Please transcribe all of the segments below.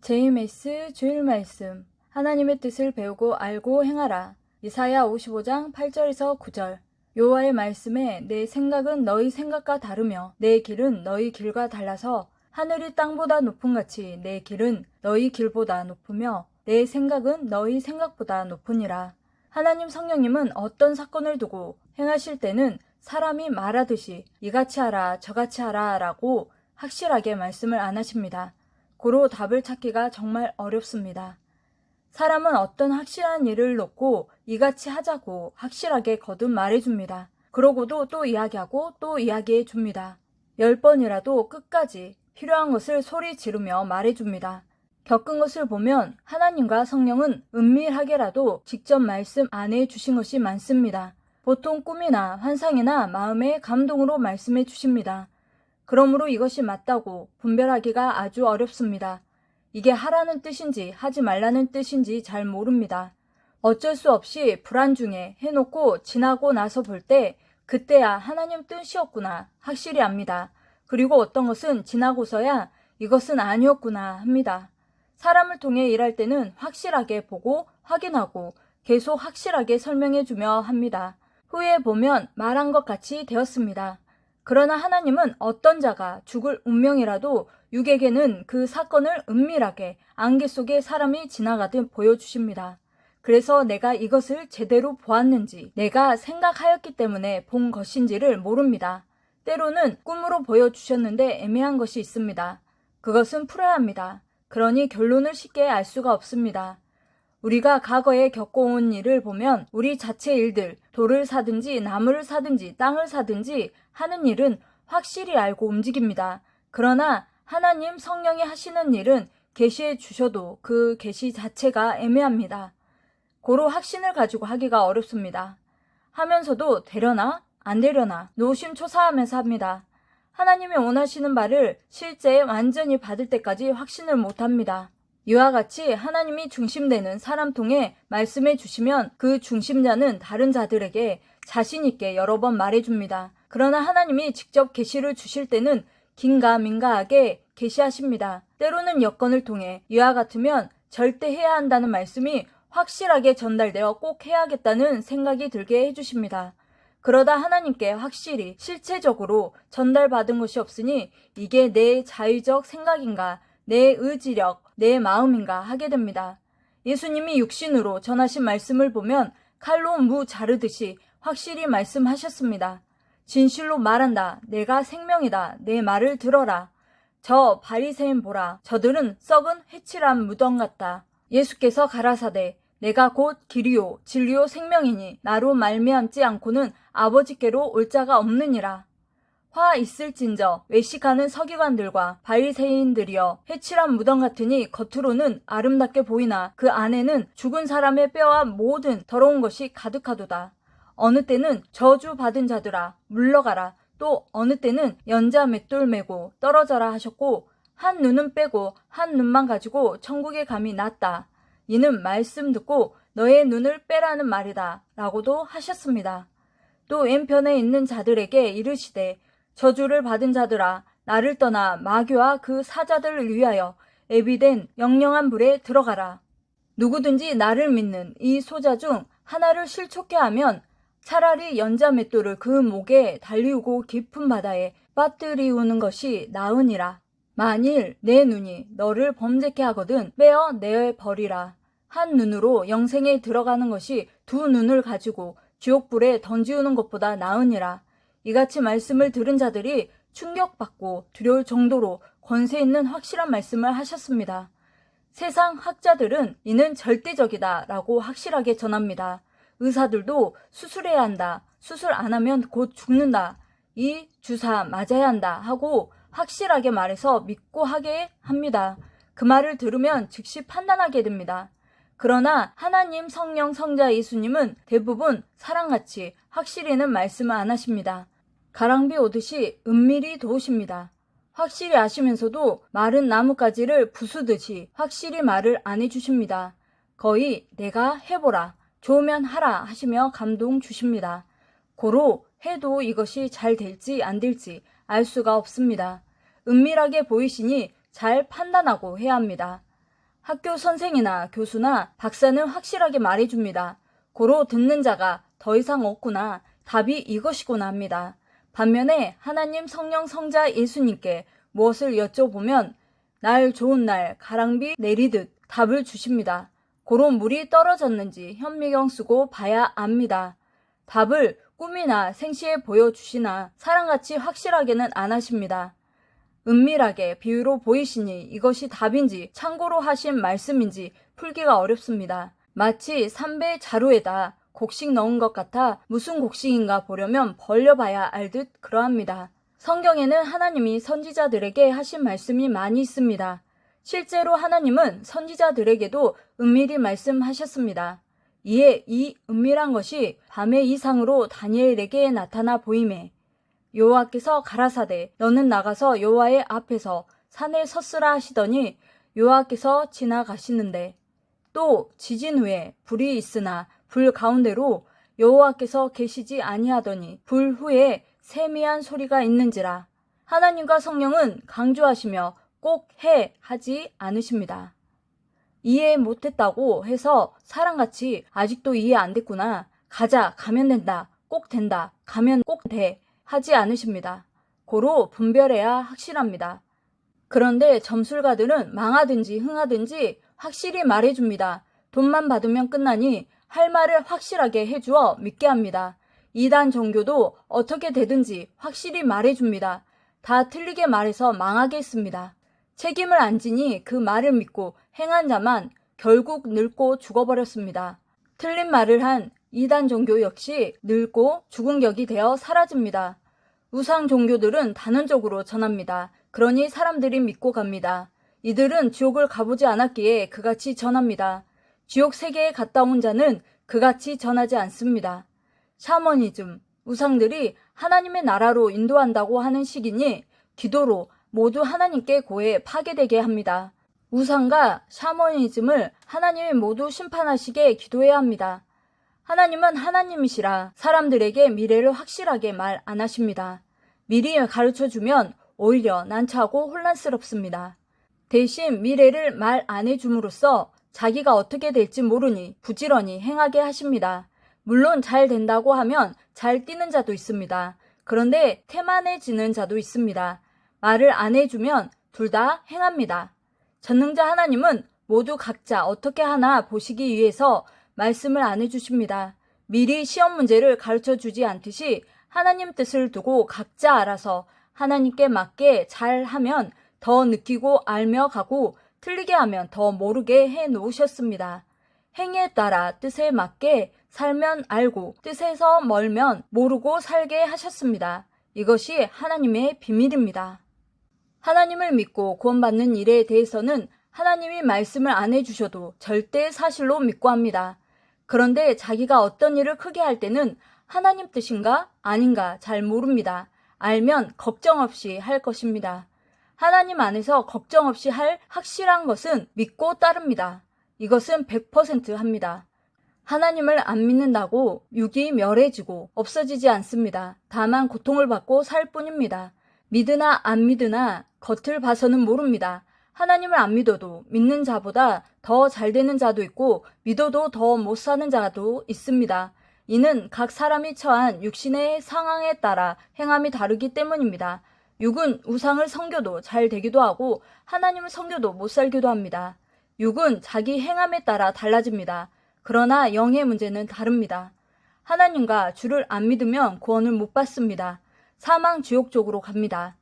JMS 주일 말씀. 하나님의 뜻을 배우고 알고 행하라. 이사야 55장 8절에서 9절. 여호와의 말씀에 내 생각은 너희 생각과 다르며 내 길은 너희 길과 달라서 하늘이 땅보다 높음같이 내 길은 너희 길보다 높으며 내 생각은 너희 생각보다 높으니라. 하나님 성령님은 어떤 사건을 두고 행하실 때는 사람이 말하듯이 이같이 하라 저같이 하라 라고 확실하게 말씀을 안 하십니다. 고로 답을 찾기가 정말 어렵습니다. 사람은 어떤 확실한 일을 놓고 이같이 하자고 확실하게 거듭 말해줍니다. 그러고도 또 이야기하고 또 이야기해 줍니다. 10번이라도 끝까지 필요한 것을 소리 지르며 말해줍니다. 겪은 것을 보면 하나님과 성령은 은밀하게라도 직접 말씀 안 해주신 것이 많습니다. 보통 꿈이나 환상이나 마음의 감동으로 말씀해 주십니다. 그러므로 이것이 맞다고 분별하기가 아주 어렵습니다. 이게 하라는 뜻인지 하지 말라는 뜻인지 잘 모릅니다. 어쩔 수 없이 불안 중에 해놓고 지나고 나서 볼 때 그때야 하나님 뜻이었구나 확실히 압니다. 그리고 어떤 것은 지나고서야 이것은 아니었구나 합니다. 사람을 통해 일할 때는 확실하게 보고 확인하고 계속 확실하게 설명해주며 합니다. 후에 보면 말한 것 같이 되었습니다. 그러나 하나님은 어떤 자가 죽을 운명이라도 육에게는 그 사건을 은밀하게 안개 속에 사람이 지나가듯 보여주십니다. 그래서 내가 이것을 제대로 보았는지 내가 생각하였기 때문에 본 것인지를 모릅니다. 때로는 꿈으로 보여주셨는데 애매한 것이 있습니다. 그것은 풀어야 합니다. 그러니 결론을 쉽게 알 수가 없습니다. 우리가 과거에 겪어온 일을 보면 우리 자체 일들, 돌을 사든지 나무를 사든지 땅을 사든지 하는 일은 확실히 알고 움직입니다. 그러나 하나님 성령이 하시는 일은 계시해 주셔도 그 계시 자체가 애매합니다. 고로 확신을 가지고 하기가 어렵습니다. 하면서도 되려나 안 되려나 노심초사하면서 합니다. 하나님이 원하시는 바를 실제 완전히 받을 때까지 확신을 못합니다. 이와 같이 하나님이 중심되는 사람 통해 말씀해 주시면 그 중심자는 다른 자들에게 자신 있게 여러 번 말해줍니다. 그러나 하나님이 직접 계시를 주실 때는 긴가민가하게 계시하십니다. 때로는 여건을 통해 이와 같으면 절대 해야 한다는 말씀이 확실하게 전달되어 꼭 해야겠다는 생각이 들게 해주십니다. 그러다 하나님께 확실히 실체적으로 전달받은 것이 없으니 이게 내 자의적 생각인가 내 의지력, 내 마음인가 하게 됩니다. 예수님이 육신으로 전하신 말씀을 보면 칼로 무 자르듯이 확실히 말씀하셨습니다. 진실로 말한다. 내가 생명이다. 내 말을 들어라. 저 바리새인 보라. 저들은 썩은 회칠한 무덤 같다. 예수께서 가라사대 내가 곧 길이요 진리요 생명이니 나로 말미암지 않고는 아버지께로 올 자가 없느니라. 화 있을진저 외식하는 서기관들과 바리새인들이여 회칠한 무덤 같으니 겉으로는 아름답게 보이나 그 안에는 죽은 사람의 뼈와 모든 더러운 것이 가득하도다. 어느 때는 저주받은 자들아 물러가라. 또 어느 때는 연자 맷돌 메고 떨어져라 하셨고 한 눈은 빼고 한 눈만 가지고 천국에 감이 낫다. 이는 말씀 듣고 너의 눈을 빼라는 말이다 라고도 하셨습니다. 또 왼편에 있는 자들에게 이르시되 저주를 받은 자들아 나를 떠나 마귀와 그 사자들을 위하여 애비된 영영한 불에 들어가라. 누구든지 나를 믿는 이 소자 중 하나를 실족케 하면 차라리 연자 맷돌을 그 목에 달리우고 깊은 바다에 빠뜨리우는 것이 나으니라. 만일 내 눈이 너를 범죄케 하거든 빼어 내어 버리라. 한 눈으로 영생에 들어가는 것이 두 눈을 가지고 지옥불에 던지우는 것보다 나으니라. 이같이 말씀을 들은 자들이 충격받고 두려울 정도로 권세 있는 확실한 말씀을 하셨습니다. 세상 학자들은 이는 절대적이다 라고 확실하게 전합니다. 의사들도 수술해야 한다. 수술 안 하면 곧 죽는다. 이 주사 맞아야 한다 하고 확실하게 말해서 믿고 하게 합니다. 그 말을 들으면 즉시 판단하게 됩니다. 그러나 하나님 성령 성자 예수님은 대부분 사랑같이 확실히는 말씀을 안 하십니다. 가랑비 오듯이 은밀히 도우십니다. 확실히 아시면서도 마른 나뭇가지를 부수듯이 확실히 말을 안 해주십니다. 거의 내가 해보라, 좋으면 하라 하시며 감동 주십니다. 고로 해도 이것이 잘 될지 안 될지 알 수가 없습니다. 은밀하게 보이시니 잘 판단하고 해야 합니다. 학교 선생이나 교수나 박사는 확실하게 말해줍니다. 고로 듣는 자가 더 이상 없구나. 답이 이것이구나 합니다. 반면에 하나님 성령 성자 예수님께 무엇을 여쭤보면 날 좋은 날 가랑비 내리듯 답을 주십니다. 고로 물이 떨어졌는지 현미경 쓰고 봐야 압니다. 답을 꿈이나 생시에 보여주시나 사랑같이 확실하게는 안 하십니다. 은밀하게 비유로 보이시니 이것이 답인지 참고로 하신 말씀인지 풀기가 어렵습니다. 마치 삼배 자루에다 곡식 넣은 것 같아 무슨 곡식인가 보려면 벌려봐야 알듯 그러합니다. 성경에는 하나님이 선지자들에게 하신 말씀이 많이 있습니다. 실제로 하나님은 선지자들에게도 은밀히 말씀하셨습니다. 이에 이 은밀한 것이 밤의 이상으로 다니엘에게 나타나 보이매 여호와께서 가라사대 너는 나가서 여호와의 앞에서 산에 섰으라 하시더니 여호와께서 지나가시는데 또 지진 후에 불이 있으나 불 가운데로 여호와께서 계시지 아니하더니 불 후에 세미한 소리가 있는지라. 하나님과 성령은 강조하시며 꼭 해 하지 않으십니다. 이해 못했다고 해서 사람같이 아직도 이해 안 됐구나. 가자 가면 된다. 꼭 된다. 가면 꼭 돼. 하지 않으십니다. 고로 분별해야 확실합니다. 그런데 점술가들은 망하든지 흥하든지 확실히 말해줍니다. 돈만 받으면 끝나니 할 말을 확실하게 해주어 믿게 합니다. 이단 종교도 어떻게 되든지 확실히 말해줍니다. 다 틀리게 말해서 망하게 했습니다. 책임을 안 지니 그 말을 믿고 행한 자만 결국 늙고 죽어버렸습니다. 틀린 말을 한 이단 종교 역시 늙고 죽은 격이 되어 사라집니다. 우상 종교들은 단언적으로 전합니다. 그러니 사람들이 믿고 갑니다. 이들은 지옥을 가보지 않았기에 그같이 전합니다. 지옥 세계에 갔다 온 자는 그같이 전하지 않습니다. 샤머니즘, 우상들이 하나님의 나라로 인도한다고 하는 식이니 기도로 모두 하나님께 고해 파괴되게 합니다. 우상과 샤머니즘을 하나님이 모두 심판하시게 기도해야 합니다. 하나님은 하나님이시라 사람들에게 미래를 확실하게 말 안 하십니다. 미리 가르쳐주면 오히려 난처하고 혼란스럽습니다. 대신 미래를 말 안 해줌으로써 자기가 어떻게 될지 모르니 부지런히 행하게 하십니다. 물론 잘 된다고 하면 잘 뛰는 자도 있습니다. 그런데 태만해지는 자도 있습니다. 말을 안 해주면 둘 다 행합니다. 전능자 하나님은 모두 각자 어떻게 하나 보시기 위해서 말씀을 안 해주십니다. 미리 시험 문제를 가르쳐주지 않듯이 하나님 뜻을 두고 각자 알아서 하나님께 맞게 잘하면 더 느끼고 알며 가고 틀리게 하면 더 모르게 해 놓으셨습니다. 행위에 따라 뜻에 맞게 살면 알고 뜻에서 멀면 모르고 살게 하셨습니다. 이것이 하나님의 비밀입니다. 하나님을 믿고 구원받는 일에 대해서는 하나님이 말씀을 안 해주셔도 절대 사실로 믿고 합니다. 그런데 자기가 어떤 일을 크게 할 때는 하나님 뜻인가 아닌가 잘 모릅니다. 알면 걱정 없이 할 것입니다. 하나님 안에서 걱정 없이 할 확실한 것은 믿고 따릅니다. 이것은 100% 합니다. 하나님을 안 믿는다고 육이 멸해지고 없어지지 않습니다. 다만 고통을 받고 살 뿐입니다. 믿으나 안 믿으나 겉을 봐서는 모릅니다. 하나님을 안 믿어도 믿는 자보다 더 잘 되는 자도 있고 믿어도 더 못 사는 자도 있습니다. 이는 각 사람이 처한 육신의 상황에 따라 행함이 다르기 때문입니다. 육은 우상을 섬겨도 잘 되기도 하고 하나님을 섬겨도 못 살기도 합니다. 육은 자기 행함에 따라 달라집니다. 그러나 영의 문제는 다릅니다. 하나님과 주를 안 믿으면 구원을 못 받습니다. 사망 지옥 쪽으로 갑니다.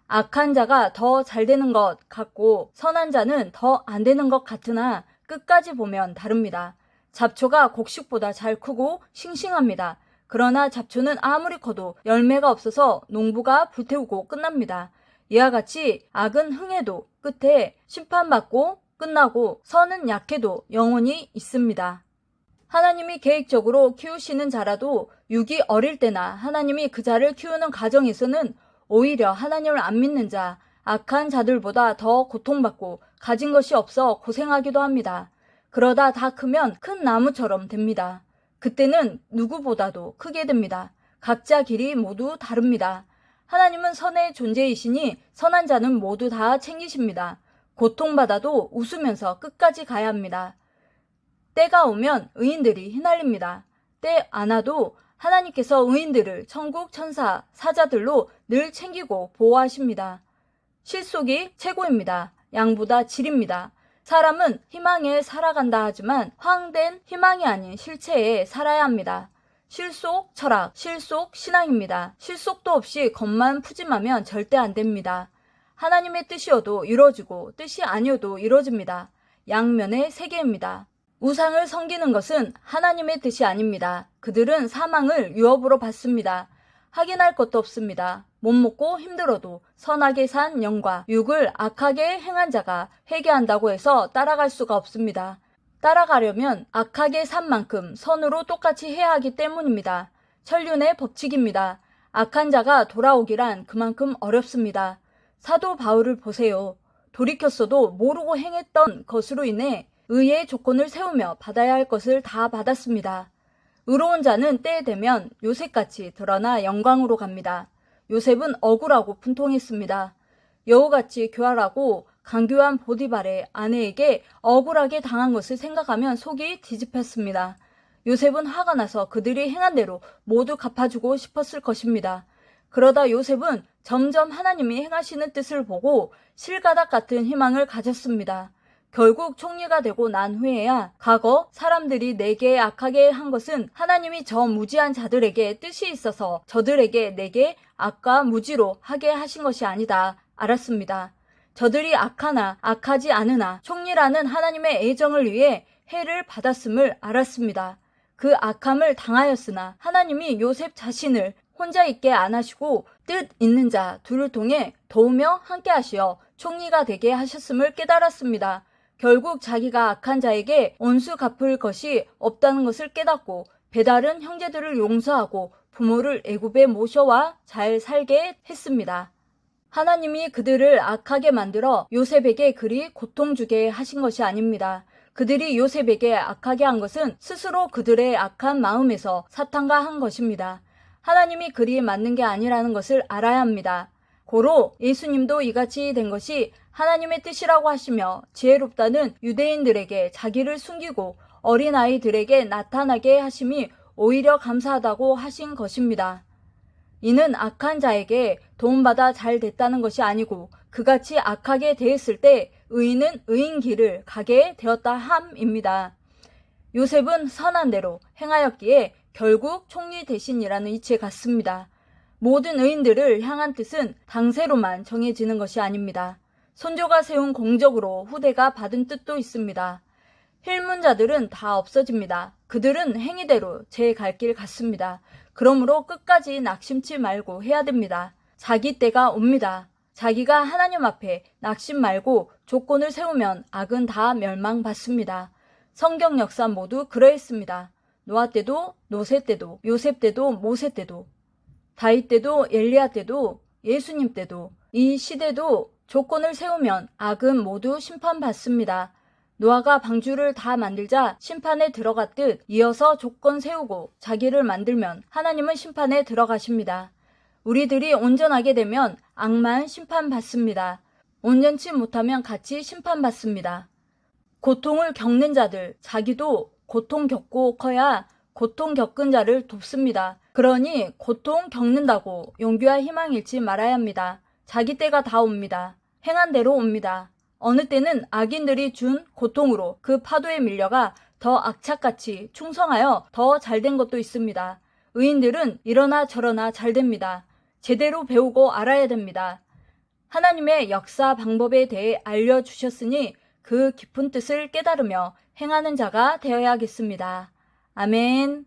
악한 자가 더 잘 되는 것 같고 선한 자는 더 안 되는 것 같으나 끝까지 보면 다릅니다. 잡초가 곡식보다 잘 크고 싱싱합니다. 그러나 잡초는 아무리 커도 열매가 없어서 농부가 불태우고 끝납니다. 이와 같이 악은 흥해도 끝에 심판받고 끝나고 선은 약해도 영원히 있습니다. 하나님이 계획적으로 키우시는 자라도 육이 어릴 때나 하나님이 그 자를 키우는 과정에서는 오히려 하나님을 안 믿는 자, 악한 자들보다 더 고통받고 가진 것이 없어 고생하기도 합니다. 그러다 다 크면 큰 나무처럼 됩니다. 그때는 누구보다도 크게 됩니다. 각자 길이 모두 다릅니다. 하나님은 선의 존재이시니 선한 자는 모두 다 챙기십니다. 고통받아도 웃으면서 끝까지 가야 합니다. 때가 오면 의인들이 휘날립니다. 때 안 와도 하나님께서 의인들을 천국 천사, 사자들로 늘 챙기고 보호하십니다. 실속이 최고입니다. 양보다 질입니다. 사람은 희망에 살아간다 하지만 허황된 희망이 아닌 실체에 살아야 합니다. 실속 철학, 실속 신앙입니다. 실속도 없이 겉만 푸짐하면 절대 안 됩니다. 하나님의 뜻이어도 이루어지고 뜻이 아니어도 이루어집니다. 양면의 세계입니다. 우상을 섬기는 것은 하나님의 뜻이 아닙니다. 그들은 사망을 유업으로 받습니다. 확인할 것도 없습니다. 못 먹고 힘들어도 선하게 산 영과 육을 악하게 행한 자가 회개한다고 해서 따라갈 수가 없습니다. 따라가려면 악하게 산 만큼 선으로 똑같이 해야 하기 때문입니다. 천륜의 법칙입니다. 악한 자가 돌아오기란 그만큼 어렵습니다. 사도 바울을 보세요. 돌이켰어도 모르고 행했던 것으로 인해 의의 조건을 세우며 받아야 할 것을 다 받았습니다. 의로운 자는 때에 되면 요셉같이 드러나 영광으로 갑니다. 요셉은 억울하고 분통했습니다. 여우같이 교활하고 강교한 보디발의 아내에게 억울하게 당한 것을 생각하면 속이 뒤집혔습니다. 요셉은 화가 나서 그들이 행한 대로 모두 갚아주고 싶었을 것입니다. 그러다 요셉은 점점 하나님이 행하시는 뜻을 보고 실가닥 같은 희망을 가졌습니다. 결국 총리가 되고 난 후에야 과거 사람들이 내게 악하게 한 것은 하나님이 저 무지한 자들에게 뜻이 있어서 저들에게 내게 악과 무지로 하게 하신 것이 아니다 알았습니다. 저들이 악하나 악하지 않으나 총리라는 하나님의 애정을 위해 해를 받았음을 알았습니다. 그 악함을 당하였으나 하나님이 요셉 자신을 혼자 있게 안 하시고 뜻 있는 자 둘을 통해 도우며 함께 하시어 총리가 되게 하셨음을 깨달았습니다. 결국 자기가 악한 자에게 온수 갚을 것이 없다는 것을 깨닫고 배다른 형제들을 용서하고 부모를 애굽에 모셔와 잘 살게 했습니다. 하나님이 그들을 악하게 만들어 요셉에게 그리 고통 주게 하신 것이 아닙니다. 그들이 요셉에게 악하게 한 것은 스스로 그들의 악한 마음에서 사탄과 한 것입니다. 하나님이 그리 맞는 게 아니라는 것을 알아야 합니다. 고로 예수님도 이같이 된 것이 하나님의 뜻이라고 하시며 지혜롭다는 유대인들에게 자기를 숨기고 어린아이들에게 나타나게 하심이 오히려 감사하다고 하신 것입니다. 이는 악한 자에게 도움받아 잘 됐다는 것이 아니고 그같이 악하게 대했을 때 의인은 의인 길을 가게 되었다 함입니다. 요셉은 선한 대로 행하였기에 결국 총리 대신이라는 이치에 갔습니다. 모든 의인들을 향한 뜻은 당세로만 정해지는 것이 아닙니다. 선조가 세운 공적으로 후대가 받은 뜻도 있습니다. 힐문자들은 다 없어집니다. 그들은 행위대로 제 갈 길 갔습니다. 그러므로 끝까지 낙심치 말고 해야 됩니다. 자기 때가 옵니다. 자기가 하나님 앞에 낙심 말고 조건을 세우면 악은 다 멸망받습니다. 성경 역사 모두 그러했습니다. 노아 때도 노세 때도 요셉 때도 모세 때도 다윗 때도 엘리야 때도 예수님 때도 이 시대도 조건을 세우면 악은 모두 심판받습니다. 노아가 방주를 다 만들자 심판에 들어갔듯 이어서 조건 세우고 자기를 만들면 하나님은 심판에 들어가십니다. 우리들이 온전하게 되면 악만 심판받습니다. 온전치 못하면 같이 심판받습니다. 고통을 겪는 자들, 자기도 고통 겪고 커야 고통 겪은 자를 돕습니다. 그러니 고통 겪는다고 용기와 희망 잃지 말아야 합니다. 자기 때가 다 옵니다. 행한 대로 옵니다. 어느 때는 악인들이 준 고통으로 그 파도에 밀려가 더 악착같이 충성하여 더 잘된 것도 있습니다. 의인들은 이러나 저러나 잘됩니다. 제대로 배우고 알아야 됩니다. 하나님의 역사 방법에 대해 알려주셨으니 그 깊은 뜻을 깨달으며 행하는 자가 되어야겠습니다. 아멘.